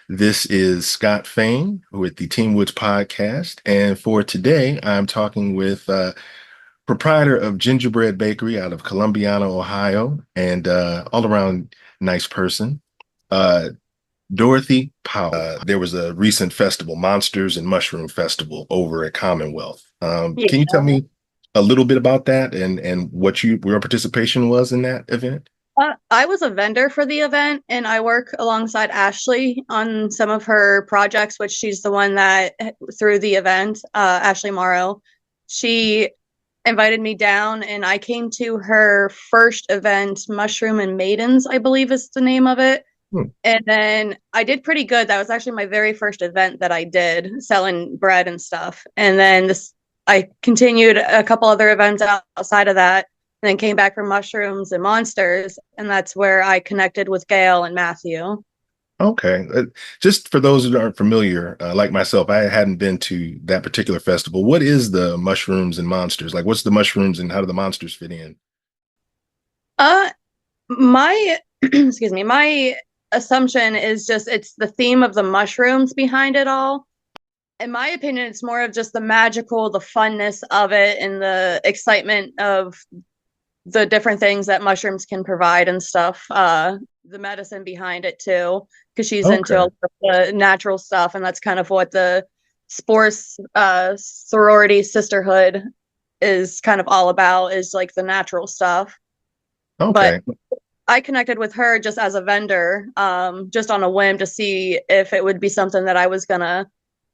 This is Scott Fain with the Team Woods podcast. And for today, I'm talking with proprietor of Gingerbread Bakery out of Columbiana, Ohio, and all around nice person, uh, Dorothy Powell. There was a recent festival, Monsters and Mushroom Festival, over at Commonwealth. Can you tell Yeah. me a little bit about that and what your participation was in that event? I was a vendor for the event and I work alongside Ashley on some of her projects, which she's the one that through the event, Ashley Morrow. She invited me down and I came to her first event, Mushroom and Maidens, I believe is the name of it. Hmm. And then I did pretty good. That was actually my very first event that I did, selling bread and stuff. And then I continued a couple other events outside of that, and then came back for Mushrooms and Monsters, and that's where I connected with Gail and Matthew. Okay. Just for those who aren't familiar, like myself, I hadn't been to that particular festival. What is the mushrooms and monsters? Like, what's the mushrooms and how do the monsters fit in? Uh, my excuse me, my assumption is just it's the theme of the mushrooms behind it all. In my opinion, it's more of just the magical, the funness of it, and the excitement of the different things that mushrooms can provide and stuff. The medicine behind it too, because she's into a Okay. lot of the natural stuff, and that's kind of what the sports sorority sisterhood is kind of all about, is like the natural stuff. But Okay. I connected with her just as a vendor, just on a whim to see if it would be something that I was gonna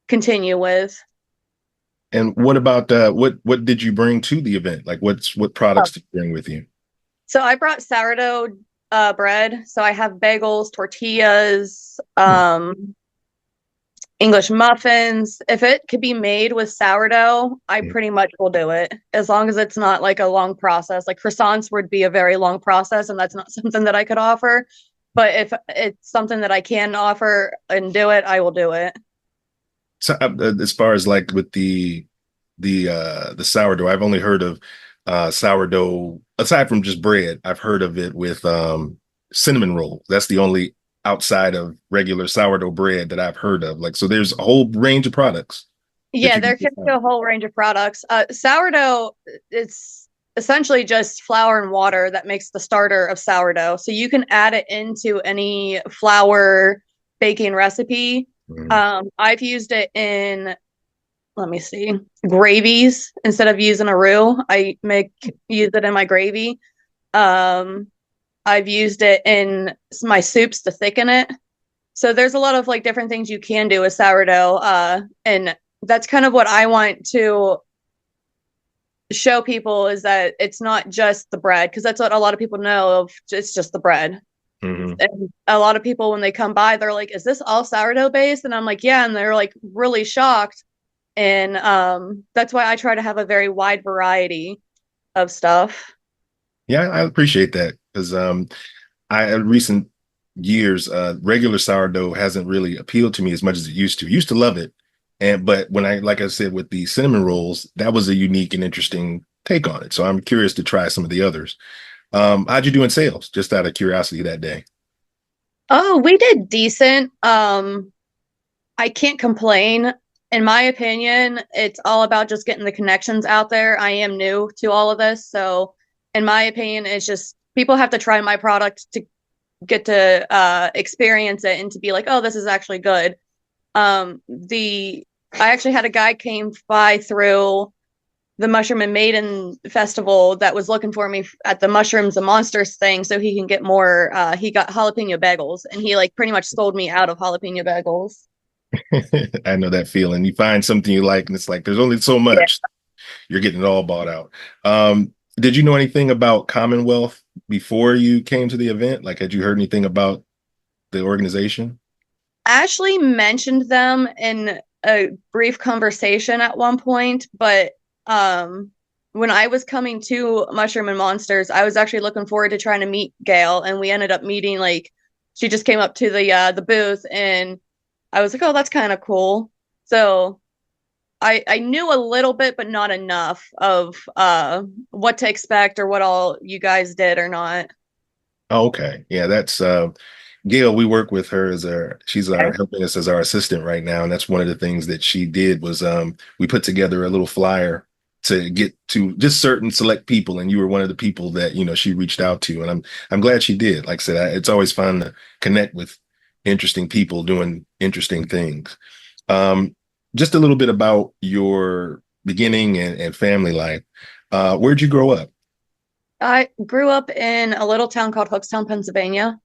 continue with. And what about what did you bring to the event? Like, what products did you bring with you? So I brought sourdough bread. So I have bagels, tortillas, Hmm. English muffins. If it could be made with sourdough, I Hmm. pretty much will do it. As long as it's not like a long process. Like croissants would be a very long process, and that's not something that I could offer. But if it's something that I can offer and do it, I will do it. So, as far as like with the sourdough, I've only heard of sourdough aside from just bread. I've heard of it with cinnamon rolls. That's the only outside of regular sourdough bread that I've heard of. Like, so there's a whole range of products that Yeah, you can there get. can be a whole range of products. Sourdough, it's essentially just flour and water that makes the starter of sourdough. So you can add it into any flour baking recipe. Mhm. I've used it in, let me see, gravies instead of using a roux. I make use it in my gravy. Um, I've used it in my soups to thicken it. So there's a lot of like different things you can do with sourdough. And that's kind of what I want to show people, is that it's not just the bread, because that's what a lot of people know of. It's just the bread. Mhm. And a lot of people, when they come by, they're like, is this all sourdough based? And I'm like, yeah. And they're like really shocked. And that's why I try to have a very wide variety of stuff. Yeah, I appreciate that because I in recent years, regular sourdough hasn't really appealed to me as much as it used to. Used to love it, and but when like I said, with the cinnamon rolls, that was a unique and interesting take on it. So I'm curious to try some of the others. How'd you do in sales? Just out of curiosity that day. Oh, we did decent. I can't complain. In my opinion, it's all about just getting the connections out there. I am new to all of this, so in my opinion, it's just people have to try my product to get to experience it and to be like, oh, this is actually good. The I actually had a guy came by through the Mushroom and Maiden Festival that was looking for me at the Mushrooms and Monsters thing so he can get more. He got jalapeno bagels, and he like pretty much sold me out of jalapeno bagels. I know that feeling. You find something you like, and it's like there's only so Yeah. much. You're getting it all bought out. Did you know anything about Commonwealth before you came to the event? Like, had you heard anything about the organization? Ashley mentioned them in a brief conversation at one point, but um, when I was coming to Mushroom and Monsters, I was actually looking forward to trying to meet Gail, and we ended up meeting like she just came up to the booth, and I was like, oh, that's kind of cool. So I knew a little bit, but not enough of what to expect or what all you guys did or not. Oh, okay. Yeah, that's Gail, we work with her as she's our Okay. helping us as our assistant right now. And that's one of the things that she did was we put together a little flyer to get to just certain select people. And you were one of the people that, she reached out to. And I'm glad she did. Like I said, it's always fun to connect with interesting people doing interesting things. Um, just a little bit about your beginning and family life. Where'd you grow up? I grew up in a little town called Hookstown, Pennsylvania.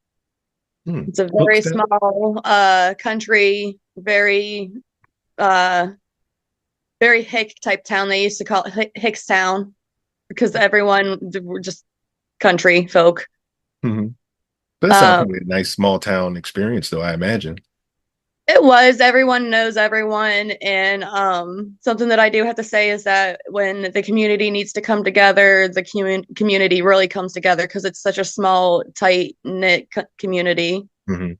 Hmm. It's a very Hookstown? small country, uh very hick type town. They used to call it Hickstown because everyone were just country folk. Hmm. That sounds Um like a nice small town experience, though, I imagine. it was everyone knows everyone, and something that I do have to say is that when the community needs to come together, the community really comes together because it's such a small, tight knit community. Hmm.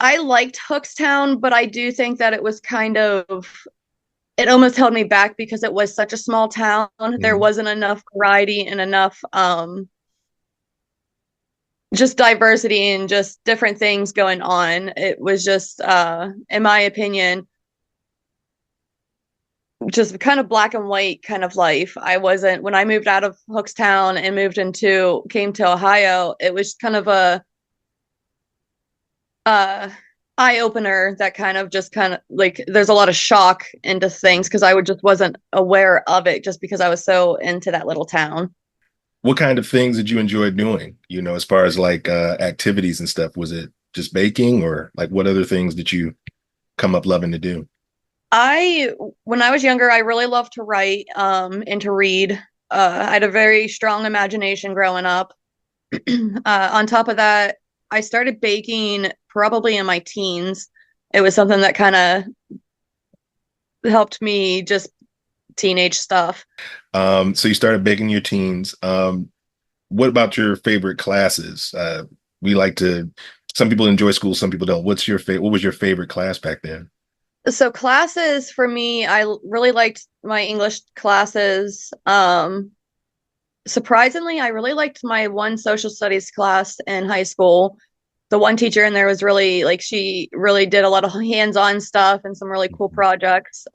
I liked Hookstown, but I do think that it was kind of it almost held me back because it was such a small town. There Hmm. wasn't enough variety and enough just diversity and just different things going on. It was just in my opinion just kind of black and white kind of life. I wasn't when I moved out of Hookstown and moved into came to Ohio, it was kind of a uh eye opener that kind of like there's a lot of shock into things because I would just wasn't aware of it just because I was so into that little town. What kind of things did you enjoy doing? As far as like activities and stuff, was it just baking or like what other things did you come up loving to do? I when I was younger, I really loved to write and to read. I had a very strong imagination growing up. On top of that, I started baking probably in my teens. It was something that kind of helped me just teenage stuff. So you started baking your teens. What about your favorite classes? We like to, some people enjoy school, some people don't. What was your favorite class back then? So classes for me, really liked my English classes. Surprisingly, I really liked my one social studies class in high school. The one teacher in there was really like she really did a lot of hands-on stuff and some really cool projects.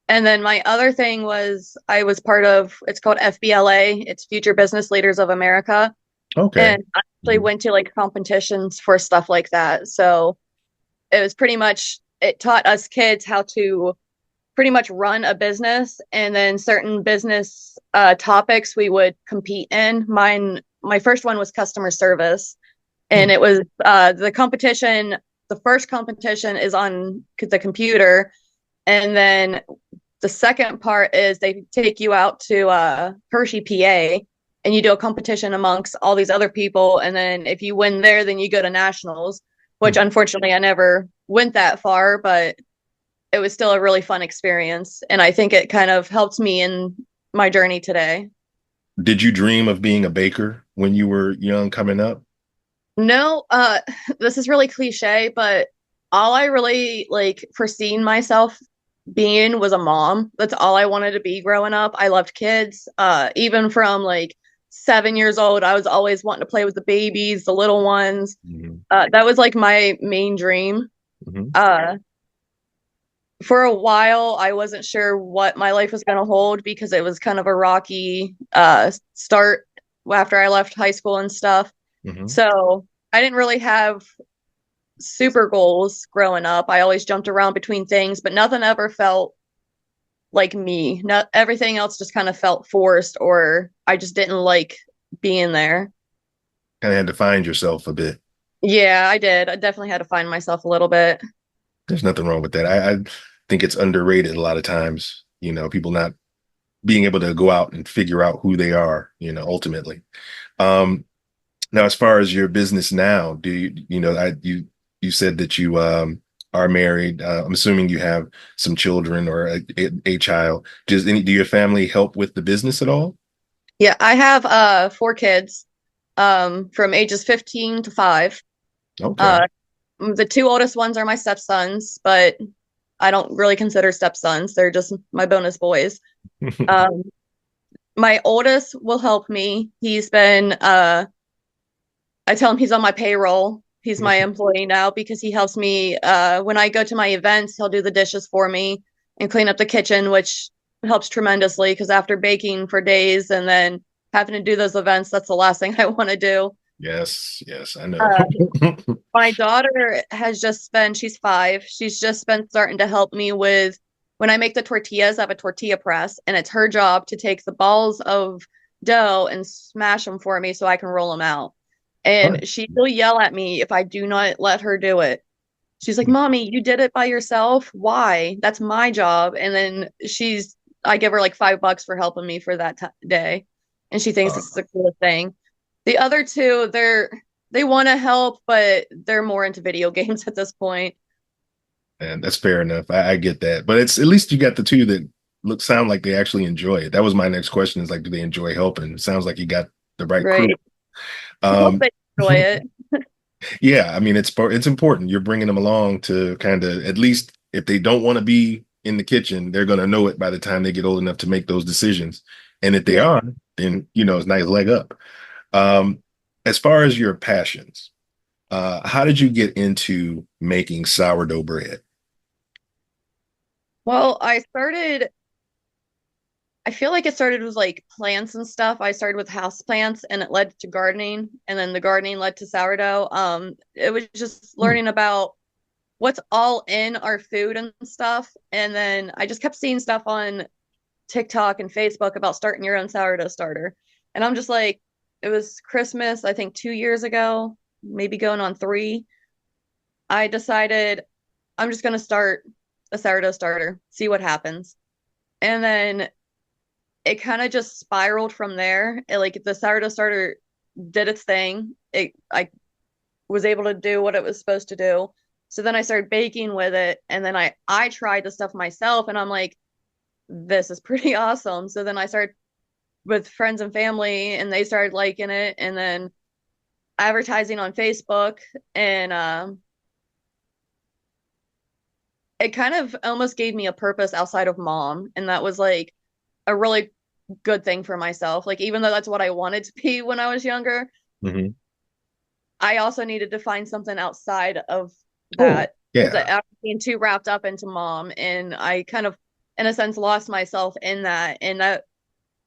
And then my other thing was I was part of it's called FBLA, it's Future Business Leaders of America. Okay. And I actually Mhm. went to like competitions for stuff like that. So it was pretty much it taught us kids how to pretty much run a business and then certain business topics we would compete in. My first one was customer service Hmm. and it was the competition. The first competition is on the computer, and then the second part is they take you out to Hershey, PA, and you do a competition amongst all these other people. And then if you win there, then you go to nationals, which Hmm. unfortunately I never went that far, but it was still a really fun experience. And I think it kind of helped me in my journey today. Did you dream of being a baker when you were young coming up? No, this is really cliche, but all I really like foreseen myself being was a mom. That's all I wanted to be growing up. I loved kids. Even from like 7 years old, I was always wanting to play with the babies, the little ones. Hmm. That was like my main dream. Hmm. Uh, for a while, I wasn't sure what my life was going to hold because it was kind of a rocky start after I left high school and stuff. Hmm. So I didn't really have super goals growing up. I always jumped around between things, but nothing ever felt like me. Not everything else just kind of felt forced or I just didn't like being there. Kind of had to find yourself a bit. Yeah, I did. I definitely had to find myself a little bit. There's nothing wrong with that. I think it's underrated a lot of times, people not being able to go out and figure out who they are, ultimately. Um, Now, as far as your business now, do you said that you are married. I'm assuming you have some children or a child. Do your family help with the business at all? Yeah, I have four kids from ages 15 to 5. Okay. Uh the two oldest ones are my stepsons, but I don't really consider stepsons. They're just my bonus boys. Um my oldest will help me. He's been I tell him he's on my payroll. He's my employee now because he helps me when I go to my events, he'll do the dishes for me and clean up the kitchen, which helps tremendously because after baking for days and then having to do those events, that's the last thing I want to do. Yes, yes, I know. Uh, my daughter has just been, she's 5. She's just been starting to help me with when I make the tortillas, I have a tortilla press, and it's her job to take the balls of dough and smash them for me so I can roll them out. Fun. And she will yell at me if I do not let her do it. She's like, Mommy, you did it by yourself. Why? That's my job. And then I give her like $5 for helping me for that day. And she thinks Uh, it's the coolest thing. The other two, they want to help, but they're more into video games at this point. and that's fair enough. I get that, but it's at least you got the two that sound like they actually enjoy it. That was my next question: is like, do they enjoy helping? It sounds like you got the right crew. Right. I hope Um, they enjoy it. yeah, I mean, it's important. You're bringing them along to kind of at least if they don't want to be in the kitchen, they're going to know it by the time they get old enough to make those decisions. And if they Yeah. are, then it's a nice leg up. Um, as far as your passions, how did you get into making sourdough bread? Well, I feel like it started with like plants and stuff. I started with house plants and it led to gardening and then the gardening led to sourdough. It was just Hmm. learning about what's all in our food and stuff. And then I just kept seeing stuff on TikTok and Facebook about starting your own sourdough starter. And I'm just like, it was Christmas, I think 2 years ago, maybe going on 3. I decided I'm just going to start a sourdough starter, see what happens. And then it kind of just spiraled from there. Like the sourdough starter did its thing. I was able to do what it was supposed to do. So then I started baking with it, and then I tried the stuff myself, and I'm like, this is pretty awesome. So then I started with friends and family, and they started liking it, and then advertising on Facebook, and it kind of almost gave me a purpose outside of mom, and that was like a really good thing for myself. Like even though that's what I wanted to be when I was younger, Mhm. I also needed to find something outside of Oh, that because yeah, I was being too wrapped up into mom, and I kind of, in a sense, lost myself in that, and that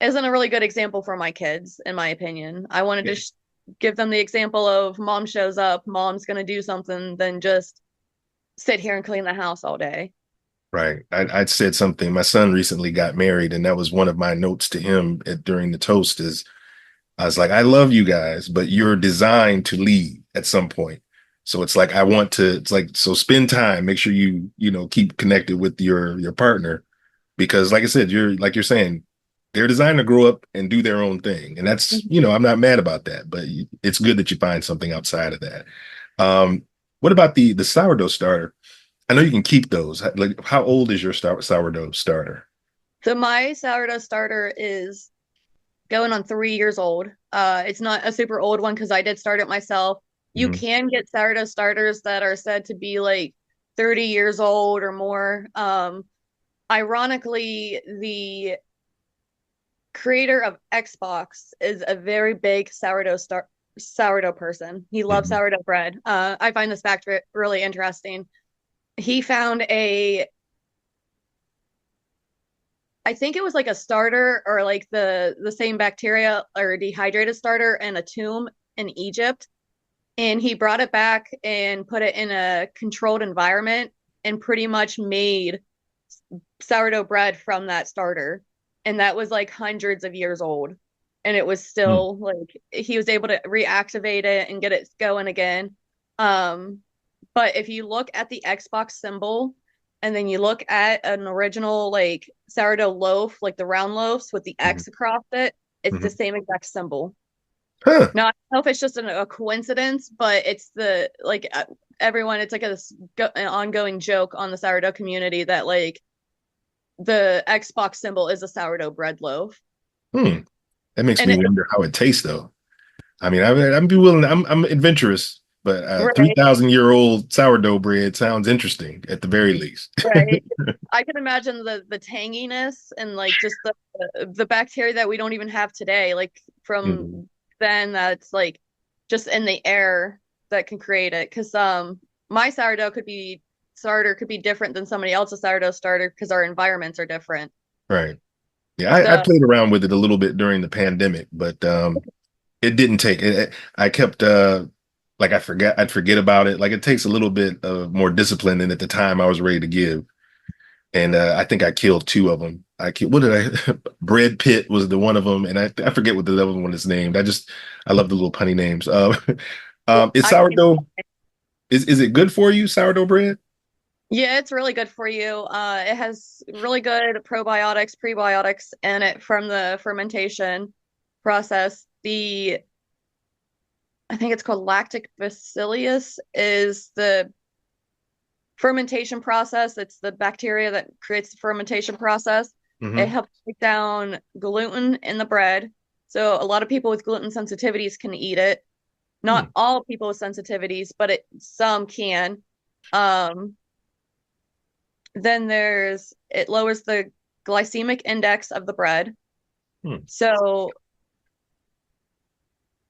isn't a really good example for my kids, in my opinion. I wanted to yeah, give them the example of mom shows up, mom's gonna do something, than just sit here and clean the house all day. right. I'd said something. My son recently got married, and that was one of my notes to him during the toast. Is I was like, I love you guys, but you're designed to lead at some point. So it's like I want to. It's like so spend time. Make sure you keep connected with your partner because, like I said, you're saying they're designed to grow up and do their own thing, and that's Mhm. I'm not mad about that. But it's good that you find something outside of that. Um, what about the sourdough starter? I know you can keep those. Like, how old is your sourdough starter? So my sourdough starter is going on 3 years old. It's not a super old one because I did start it myself. You Mhm. can get sourdough starters that are said to be like 30 years old or more. Ironically, the creator of Xbox is a very big sourdough person. He loves Mhm. sourdough bread. I find this fact really interesting. He found I think it was like a starter or like the same bacteria or dehydrated starter in a tomb in Egypt, and he brought it back and put it in a controlled environment and pretty much made sourdough bread from that starter. And that was like hundreds of years old. And it was Mm. still like he was able to reactivate it and get it going again. Um, but if you look at the Xbox symbol and then you look at an original like sourdough loaf, like the round loaves with the Mhm. X across it, it's the Mhm. same exact symbol. Huh. Now, I don't know if it's just a coincidence, but it's the like everyone, it's like an ongoing joke on the sourdough community that like the Xbox symbol is a sourdough bread loaf. Hmm. That makes And me wonder how it tastes, though. I mean, I'm be willing. I'm adventurous, but right, 3,000-year-old sourdough bread sounds interesting at the very least. right. I can imagine the tanginess and like just the bacteria that we don't even have today, like Mhm. from then that's like just in the air that can create it. Because my sourdough could be starter could be different than somebody else's sourdough starter because our environments are different. Right. Yeah, I So played around with it a little bit during the pandemic, but it didn't take it. I kept like I'd forget about it. Like it takes a little bit of more discipline than at the time I was ready to give. And I think I killed two of them. What did I? Bread Pit was the one of them, and I forget what the other one is named. I love the little punny names. Is I can, sourdough is it good for you, sourdough bread? yeah, it's really good for you. It has really good probiotics, prebiotics in it from the fermentation process. The I think it's called lactic bacillus is the fermentation process. It's the bacteria that creates the fermentation process. It Hmm. helps break down gluten in the bread. So a lot of people with gluten sensitivities can eat it. Hmm. Not all people with sensitivities, but some can. Um, then it lowers the glycemic index of the bread. Hmm. So,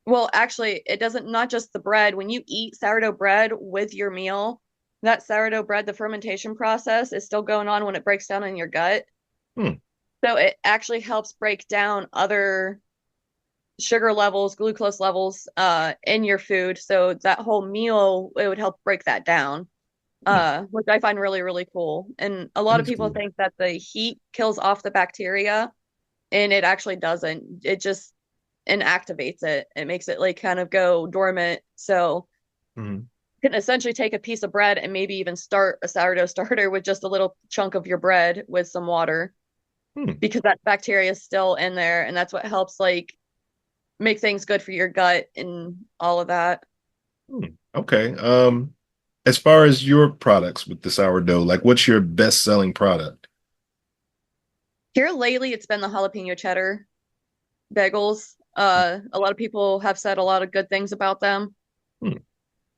well, actually, it doesn't not just the bread. When you eat sourdough bread with your meal, that sourdough bread, the fermentation process is still going on when it breaks down in your gut. Hmm. So it actually helps break down other sugar levels, glucose levels in your food. So that whole meal, it would help break that down, Hmm. which I find really, really cool. And a lot of That's people cool. think that the heat kills off the bacteria, and it actually doesn't. It just inactivates it. It makes it like kind of go dormant. So Hmm. you can essentially take a piece of bread and maybe even start a sourdough starter with just a little chunk of your bread with some water Hmm. because that bacteria is still in there, and that's what helps like make things good for your gut and all of that. Hmm. Okay. As far as your products with the sourdough, like what's your best-selling product? Here lately, it's been the jalapeno cheddar bagels. A lot of people have said a lot of good things about them. Hmm.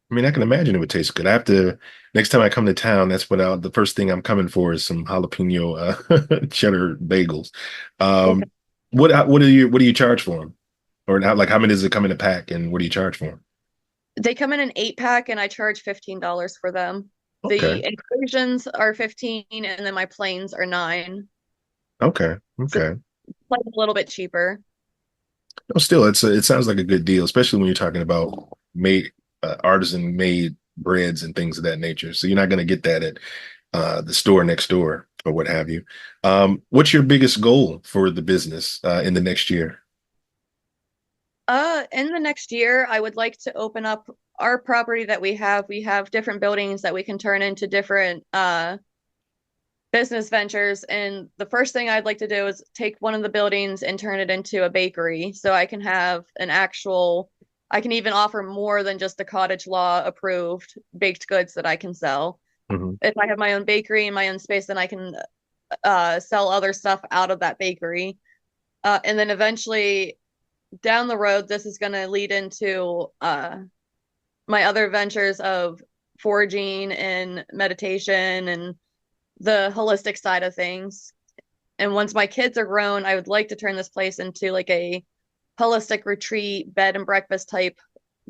I mean, I can imagine it would taste good. I have to next time I come to town, that's the first thing I'm coming for is some jalapeno cheddar bagels. Okay. Um, what do you charge for them? Or how many does it come in a pack and what do you charge for them? They come in an 8 pack, and I charge $15 for them. Okay. The inclusions are 15, and then my plains are 9. Okay. So Okay. it's like a little bit cheaper. No, still, it sounds like a good deal, especially when you're talking about made artisan made breads and things of that nature. So you're not going to get that at the store next door or what have you. What's your biggest goal for the business in the next year? In the next year, I would like to open up our property that we have. We have different buildings that we can turn into different business ventures. And the first thing I'd like to do is take one of the buildings and turn it into a bakery so I can have I can even offer more than just the cottage law approved baked goods that I can sell. Hmm. If I have my own bakery and my own space, then I can sell other stuff out of that bakery. And then eventually down the road, this is going to lead into my other ventures of foraging and meditation and the holistic side of things. And once my kids are grown, I would like to turn this place into like a holistic retreat, bed and breakfast type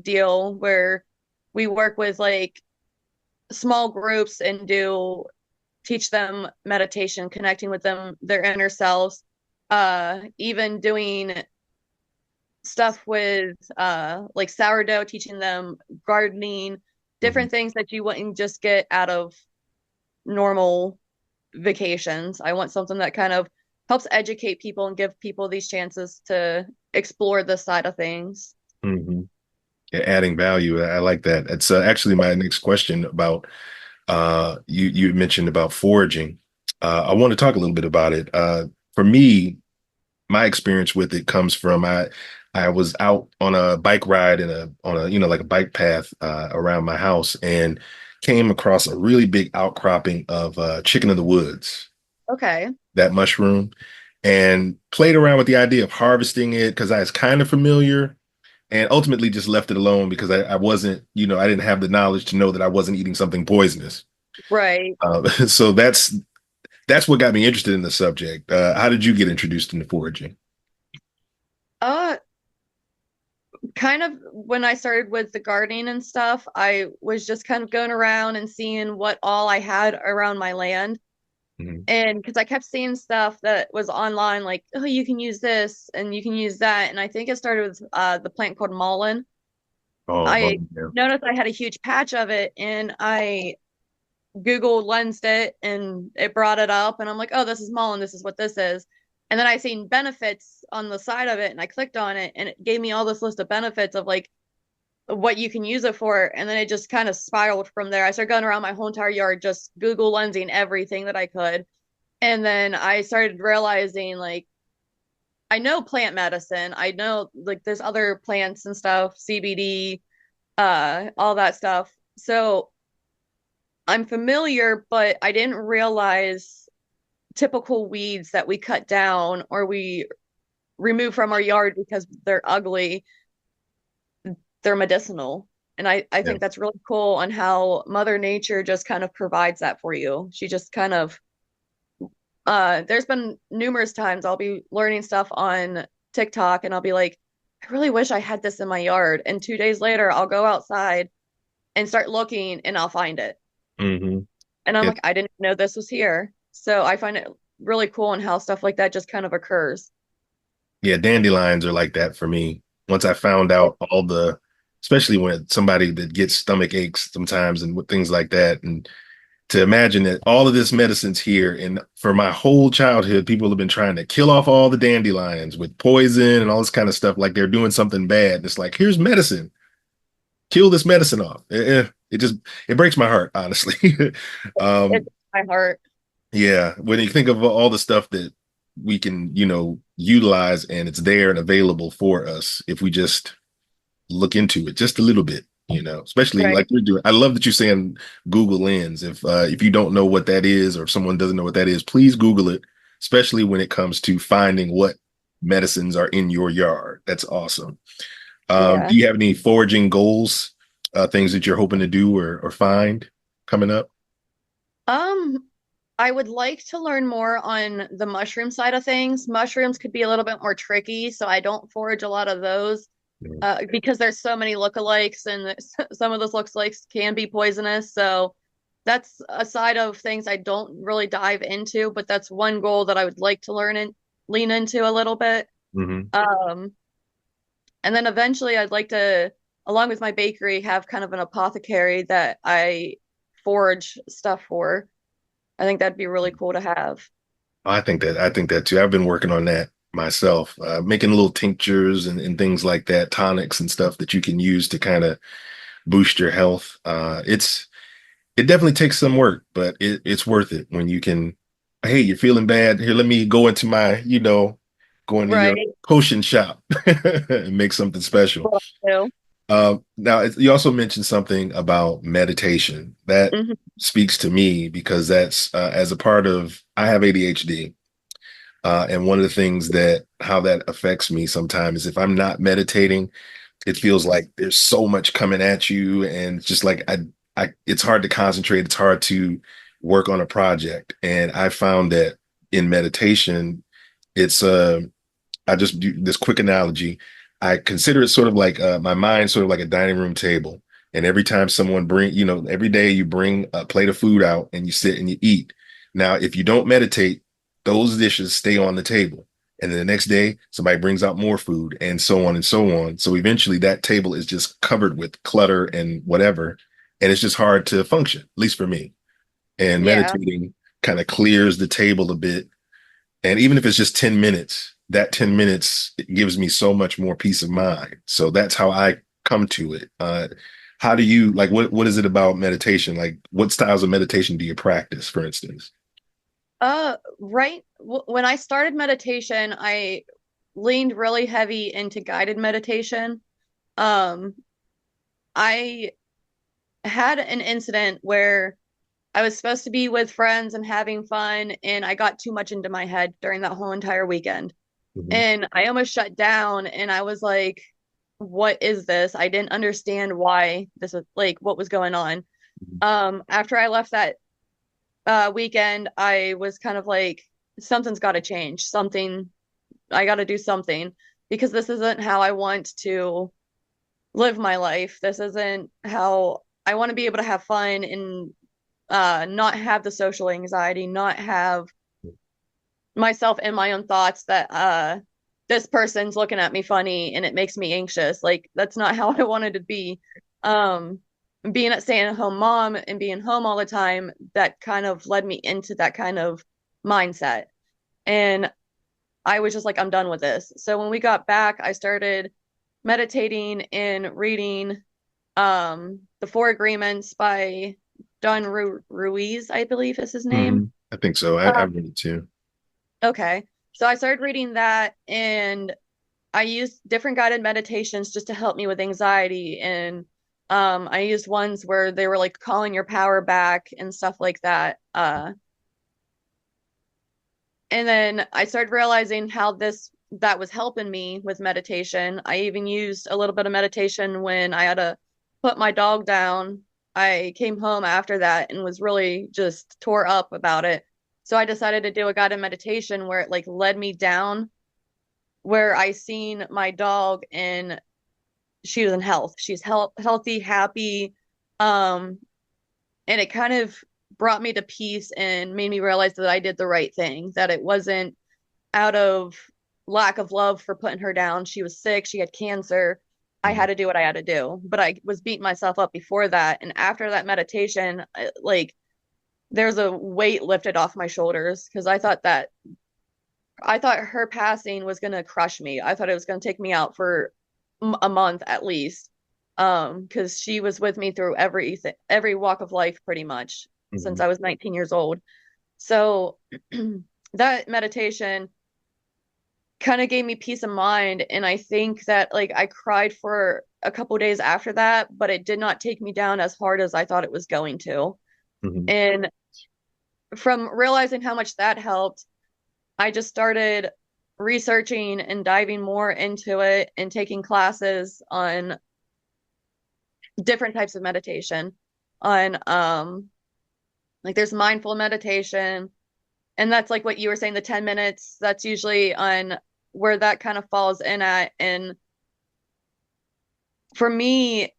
deal where we work with like small groups and do teach them meditation, connecting with them, their inner selves, even doing stuff with like sourdough, teaching them gardening, Hmm. different things that you wouldn't just get out of normal vacations. I want something that kind of helps educate people and give people these chances to explore this side of things. Hmm. Yeah, adding value. I like that. It's actually my next question about you mentioned about foraging. I want to talk a little bit about it. For me, my experience with it comes from I was out on a bike ride in a on a like a bike path around my house and came across a really big outcropping of chicken of the woods, Okay. that mushroom, and played around with the idea of harvesting it because I was kind of familiar and ultimately just left it alone because I wasn't, I didn't have the knowledge to know that I wasn't eating something poisonous. Right. So that's what got me interested in the subject. How did you get introduced into foraging? Uh, kind of when I started with the gardening and stuff, I was just kind of going around and seeing what all I had around my land. Mhm. And because I kept seeing stuff that was online, like, oh, you can use this and you can use that. And I think it started with the plant called mullein. Oh, well, I yeah. noticed I had a huge patch of it and I Google lensed it and it brought it up. And I'm like, oh, this is mullein. This is what this is. And then I seen benefits on the side of it and I clicked on it and it gave me all this list of benefits of like what you can use it for. And then it just kind of spiraled from there. I started going around my whole entire yard, just Google lensing everything that I could. And then I started realizing like I know plant medicine. I know like there's other plants and stuff, CBD, all that stuff. So I'm familiar, but I didn't realize typical weeds that we cut down or we remove from our yard because they're ugly, they're medicinal. And I Yeah. think that's really cool on how Mother Nature just kind of provides that for you. She just kind of there's been numerous times I'll be learning stuff on TikTok and I'll be like, I really wish I had this in my yard. And 2 days later, I'll go outside and start looking and I'll find it. Hmm. And I'm Yeah. like, I didn't know this was here. So I find it really cool and how stuff like that just kind of occurs. Yeah, dandelions are like that for me. Once I found out all the, especially when somebody that gets stomach aches sometimes and things like that, and to imagine that all of this medicine's here, and for my whole childhood, people have been trying to kill off all the dandelions with poison and all this kind of stuff, like they're doing something bad. And it's like, here's medicine. Kill this medicine off. It just it breaks my heart, honestly. It's um, my heart. yeah, when you think of all the stuff that we can, utilize and it's there and available for us if we just look into it just a little bit, especially Right. like you're doing. I love that you're saying Google Lens. If you don't know what that is or if someone doesn't know what that is, please Google it, especially when it comes to finding what medicines are in your yard. That's awesome. Yeah. Do you have any foraging goals, things that you're hoping to do or find coming up? Um, I would like to learn more on the mushroom side of things. Mushrooms could be a little bit more tricky, so I don't forage a lot of those because there's so many lookalikes, and some of those lookalikes can be poisonous. So that's a side of things I don't really dive into, but that's one goal that I would like to learn and lean into a little bit. Mm-hmm. Um, and then eventually I'd like to, along with my bakery, have kind of an apothecary that I forage stuff for. I think that'd be really cool to have. I think that too. I've been working on that myself, making little tinctures and things like that, tonics and stuff that you can use to kind of boost your health. It definitely takes some work, but it's worth it when you can. Hey, you're feeling bad. Here, let me go into my, go into your Right. potion shop and make something special. Now, you also mentioned something about meditation. That Mm-hmm. speaks to me because that's as a part of, I have ADHD. And one of the things that how that affects me sometimes is if I'm not meditating, it feels like there's so much coming at you, and it's just like it's hard to concentrate. It's hard to work on a project. And I found that in meditation, it's I just do this quick analogy. I consider it sort of like my mind, sort of like a dining room table. And every time someone every day you bring a plate of food out and you sit and you eat. Now, if you don't meditate, those dishes stay on the table. And then the next day, somebody brings out more food and so on and so on. So eventually that table is just covered with clutter and whatever. And it's just hard to function, at least for me. And Yeah. meditating kind of clears the table a bit, and even if it's just 10 minutes, that 10 minutes gives me so much more peace of mind. So that's how I come to it. How do you like what is it about meditation? Like what styles of meditation do you practice, for instance? Right. When I started meditation, I leaned really heavy into guided meditation. Um, I had an incident where I was supposed to be with friends and having fun, and I got too much into my head during that whole entire weekend. Mhm. And I almost shut down, and I was like, what is this? I didn't understand why this was like what was going on. After I left that weekend, I was kind of like, something's got to change. I got to do something because this isn't how I want to. live my life. This isn't how I want to be able to have fun and not have the social anxiety, not have myself in my own thoughts that this person's looking at me funny and it makes me anxious. Like that's not how I wanted to be. Um being a stay-at-home mom and being home all the time, that kind of led me into that kind of mindset. And I was just like, I'm done with this. So when we got back, I started meditating and reading The Four Agreements by Ruiz, I believe is his name. I think so. I've read it too. Okay. So I started reading that and I used different guided meditations just to help me with anxiety. And I used ones where they were like calling your power back and stuff like that. And then I started realizing how that was helping me with meditation. I even used a little bit of meditation when I had to put my dog down. I came home after that and was really just tore up about it. So I decided to do a guided meditation where it like led me down where I seen my dog and she was in health. She's healthy, happy. Um, and it kind of brought me to peace and made me realize that I did the right thing, that it wasn't out of lack of love for putting her down. She was sick, she had cancer. I had Mhm. to do what I had to do. But I was beating myself up before that. And after that meditation, like there's a weight lifted off my shoulders because I thought her passing was going to crush me. I thought it was going to take me out for a month at least. Because she was with me through every walk of life pretty much since Mhm. I was 19 years old. So that meditation kind of gave me peace of mind. And I think that like I cried for a couple days after that, but it did not take me down as hard as I thought it was going to. Mhm. And from realizing how much that helped, I just started researching and diving more into it and taking classes on different types of meditation. On like there's mindful meditation, and that's like what you were saying, the 10 minutes, that's usually on where that kind of falls in at. And for me,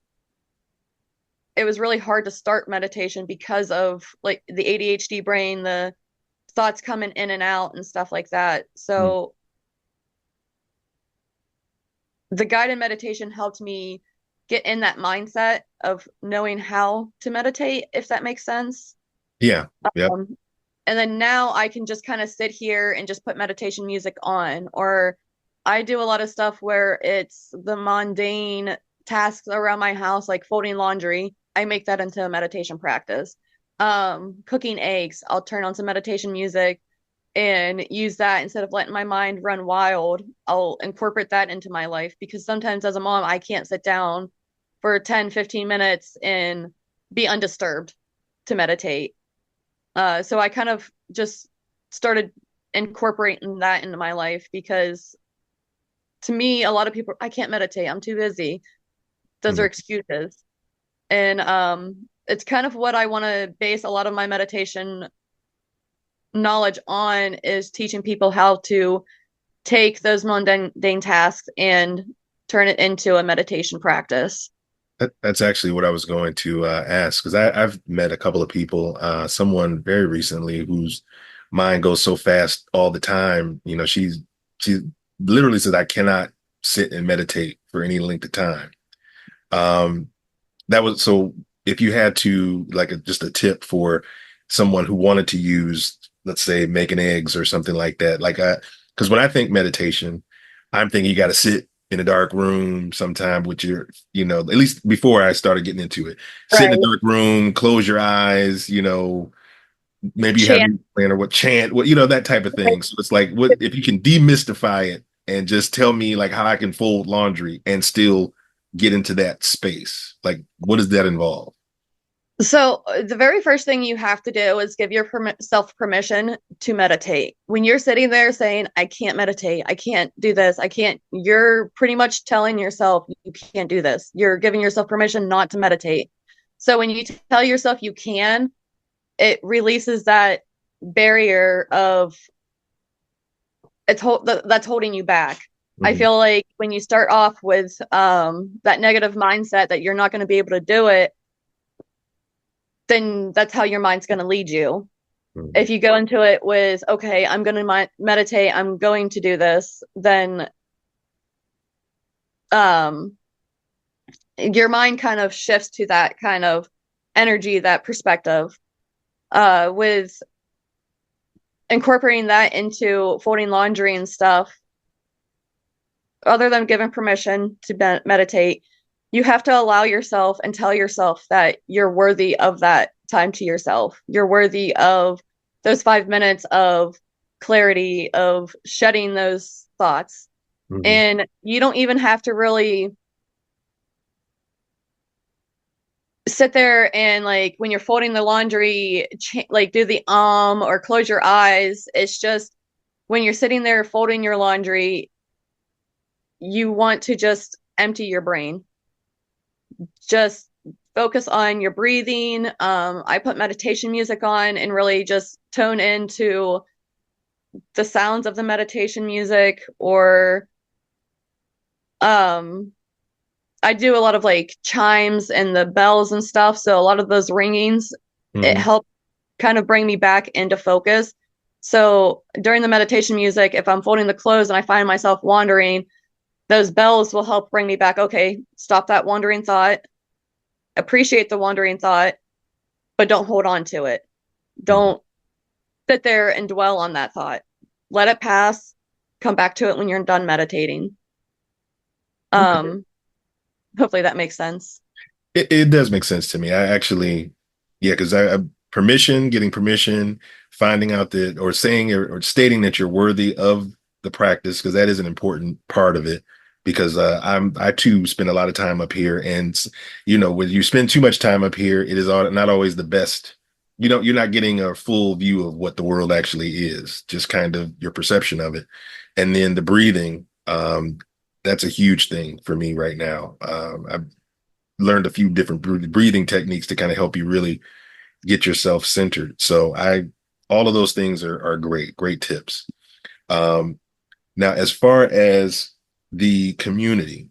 it was really hard to start meditation because of like the ADHD brain, the thoughts coming in and out and stuff like that. Mhm. So the guided meditation helped me get in that mindset of knowing how to meditate, if that makes sense. Yeah. Yep. Um, and then now I can just kind of sit here and just put meditation music on, or I do a lot of stuff where it's the mundane tasks around my house, like folding laundry. I make that into a meditation practice. Cooking eggs, I'll turn on some meditation music and use that instead of letting my mind run wild. I'll incorporate that into my life because sometimes as a mom, I can't sit down for 10, 15 minutes and be undisturbed to meditate. So I kind of just started incorporating that into my life because to me, a lot of people, I can't meditate. I'm too busy. Those are Mhm. excuses. And it's kind of what I want to base a lot of my meditation knowledge on is teaching people how to take those mundane tasks and turn it into a meditation practice. That's actually what I was going to ask because I've met a couple of people, someone very recently whose mind goes so fast all the time. You know, she literally says, I cannot sit and meditate for any length of time. Um, that was so if you had to like just a tip for someone who wanted to use, let's say, making eggs or something like that, like because when I think meditation, I'm thinking you got to sit in a dark room sometime with your, at least before I started getting into it, sit in a Right. dark room, close your eyes, maybe you have Chant. music playing or what chant, what, that type of thing. So it's like, what if you can demystify it and just tell me like how I can fold laundry and still get into that space? Like, what does that involve? So, the very first thing you have to do is give yourself permission to meditate. When you're sitting there saying, I can't meditate, I can't do this, I can't, you're pretty much telling yourself you can't do this. You're giving yourself permission not to meditate. So, when you tell yourself you can, it releases that barrier of that's holding you back. I Hmm. feel like when you start off with that negative mindset that you're not going to be able to do it, then that's how your mind's going to lead you. Hmm. If you go into it with, okay, I'm going to meditate, I'm going to do this, then um, your mind kind of shifts to that kind of energy, that perspective. With incorporating that into folding laundry and stuff, other than giving permission to meditate, you have to allow yourself and tell yourself that you're worthy of that time to yourself. You're worthy of those 5 minutes of clarity, of shedding those thoughts. Hmm. And you don't even have to really sit there and like when you're folding the laundry, like do the or close your eyes. It's just when you're sitting there folding your laundry, you want to just empty your brain. Just focus on your breathing. I put meditation music on and really just tone into the sounds of the meditation music, or um I do a lot of like chimes and the bells and stuff. So a lot of those ringings, it Hmm. helps kind of bring me back into focus. So during the meditation music, if I'm folding the clothes and I find myself wandering, those bells will help bring me back. Okay, stop that wandering thought, appreciate the wandering thought, but don't hold on to it. Hmm. Don't sit there and dwell on that thought. Let it pass. Come back to it when you're done meditating. Okay. Um, Hopefully that makes sense. It does make sense to me. I actually, yeah, because I permission, getting permission, finding out that, or saying or stating that you're worthy of the practice, because that is an important part of it. Because I too spend a lot of time up here, and when you spend too much time up here, it is not always the best. You're not getting a full view of what the world actually is, just kind of your perception of it. And then the breathing, that's a huge thing for me right now. I learned a few different breathing techniques to kind of help you really get yourself centered. So all of those things are great tips. Um, Now, as far as the community,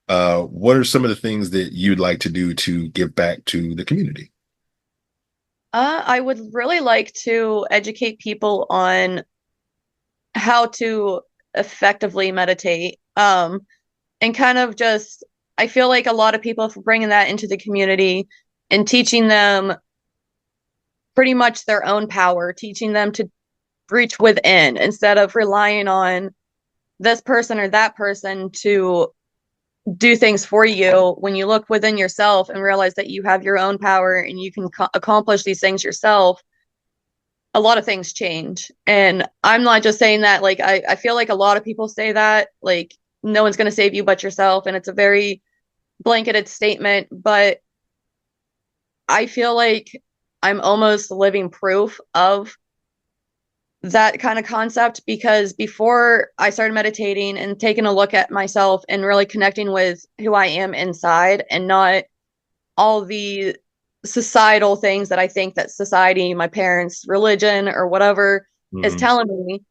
what are some of the things that you'd like to do to give back to the community? I would really like to educate people on how to effectively meditate. And kind of just, I feel like a lot of people bringing that into the community and teaching them pretty much their own power, teaching them to reach within instead of relying on this person or that person to do things for you. When you look within yourself and realize that you have your own power and you can accomplish these things yourself, a lot of things change. And I'm not just saying that, like, I feel like a lot of people say that, like, no one's going to save you but yourself. And it's a very blanketed statement, but I feel like I'm almost living proof of that kind of concept because before I started meditating and taking a look at myself and really connecting with who I am inside and not all the societal things that I think that society, my parents, religion, or whatever is Mhm. telling me.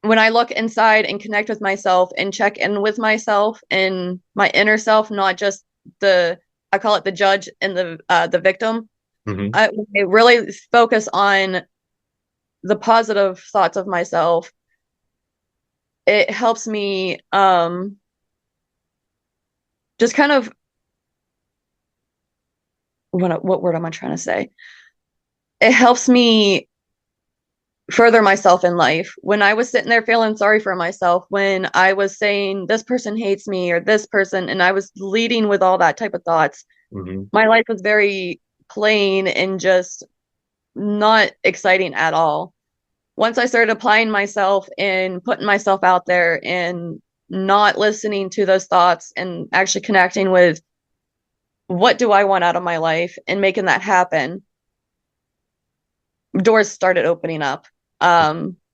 When I look inside and connect with myself and check in with myself and my inner self, not just I call it the judge and the victim. Mhm. I really focus on the positive thoughts of myself. It helps me just kind of what word am I trying to say? It helps me further myself in life. When I was sitting there feeling sorry for myself, when I was saying this person hates me or this person, and I was leading with all that type of thoughts, Mhm. my life was very plain and just not exciting at all. Once I started applying myself and putting myself out there and not listening to those thoughts and actually connecting with what do I want out of my life and making that happen, doors started opening up.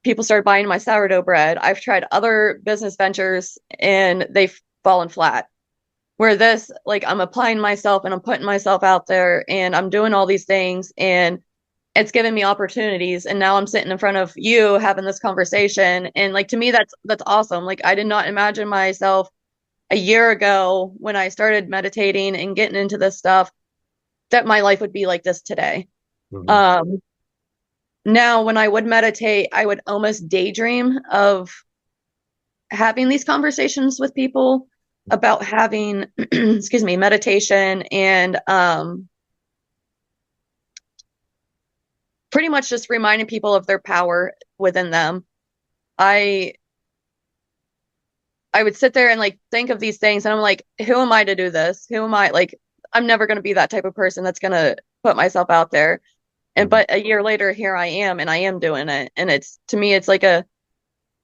People started buying my sourdough bread. I've tried other business ventures and they've fallen flat. Where this, like, I'm applying myself and I'm putting myself out there and I'm doing all these things and it's given me opportunities, and now I'm sitting in front of you having this conversation, and like to me that's awesome. Like I did not imagine myself a year ago when I started meditating and getting into this stuff that my life would be like this today. Mhm. Um, Now when I would meditate, I would almost daydream of having these conversations with people about having excuse me, meditation and pretty much just reminding people of their power within them. I I would sit there and like think of these things and I'm like, who am I to do this? Who am I? Like, I'm never going to be that type of person that's going to put myself out there. And Mhm. but a year later, here I am and I am doing it. And it's to me, it's like a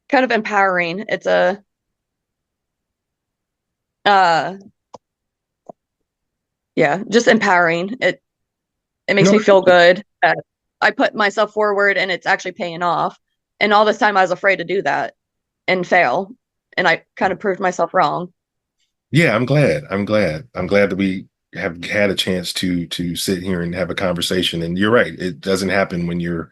kind of empowering. It's a uh yeah, just empowering. It makes No, me feel good that I put myself forward and it's actually paying off. And all this time I was afraid to do that and fail. And I kind of proved myself wrong. yeah, I'm glad. I'm glad. I'm glad that we have had a chance to sit here and have a conversation. And you're right. It doesn't happen when you're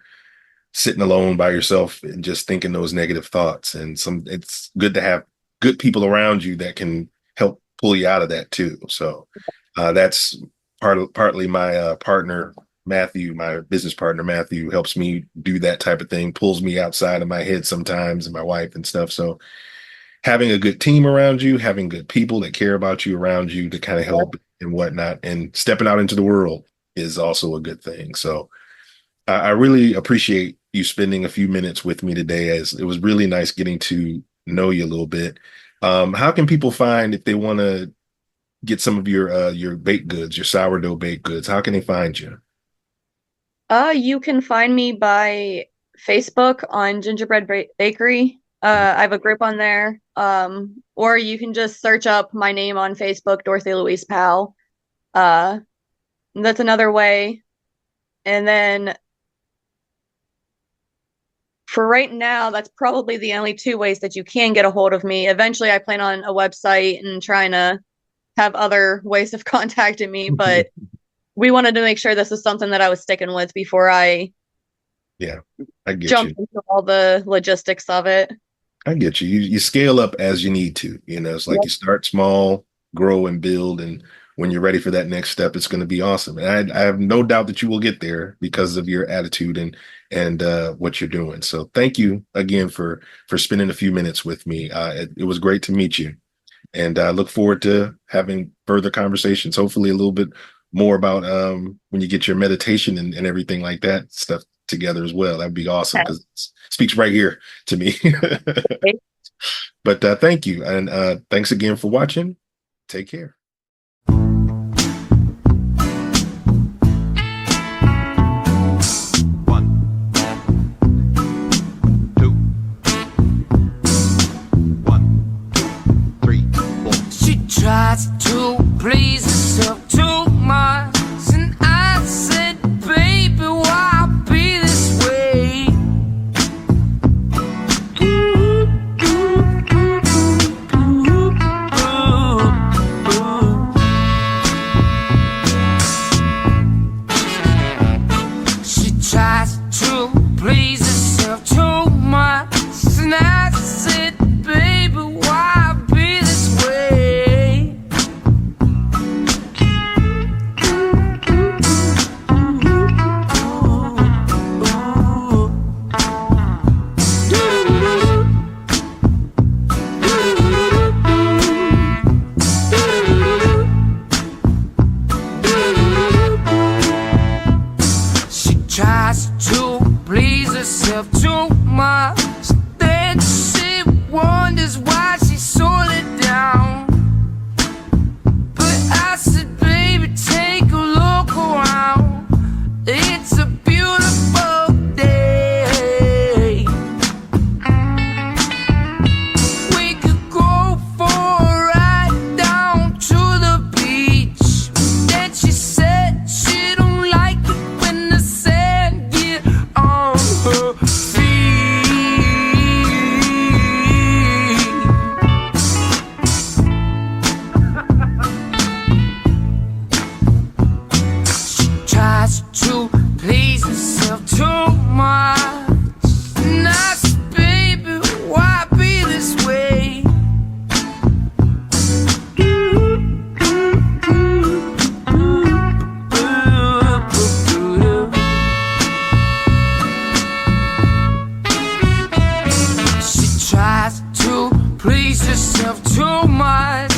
sitting alone by yourself and just thinking those negative thoughts. And it's good to have good people around you that can help pull you out of that too. So that's partly my partner Matthew, my business partner Matthew, helps me do that type of thing, pulls me outside of my head sometimes, and my wife and stuff. So having a good team around you, having good people that care about you around you to kind of help and whatnot, and stepping out into the world is also a good thing. So I really appreciate you spending a few minutes with me today, as it was really nice getting to know you a little bit. How can people find if they want to get some of your baked goods, your sourdough baked goods? How can they find you? You can find me by Facebook on Gingerbread Bakery. I have a group on there. Or you can just search up my name on Facebook, Dorothy Louise Powell. Uh, that's another way. And then for right now, that's probably the only two ways that you can get a hold of me. Eventually, I plan on a website and trying to have other ways of contacting me, but we wanted to make sure this is something that I was sticking with before I Yeah, I get jump you. into all the logistics of it. I get you. You scale up as you need to. You know, it's like Yep. you start small, grow and build, and when you're ready for that next step, it's going to be awesome. And I have no doubt that you will get there because of your attitude and what you're doing. So thank you again for spending a few minutes with me. It was great to meet you, and I look forward to having further conversations. Hopefully, a little bit more about when you get your meditation and everything like that stuff together as well. That'd be awesome because it speaks right here to me. Okay. But thank you. And thanks again for watching. Take care. One, two, one, two, three, four. She tries to please herself too much, and I said, baby, why be this way? She tries to please herself too much, and I said, baby, why be this way? She tries to please herself too much. Then she wonders why she's sorely down. But I said, baby, take a look around. It's a beautiful day. We could go for a ride down to the beach. Then she said she don't like it when the sand get herself too much. Nice, baby, why be this way? She tries to please herself too much.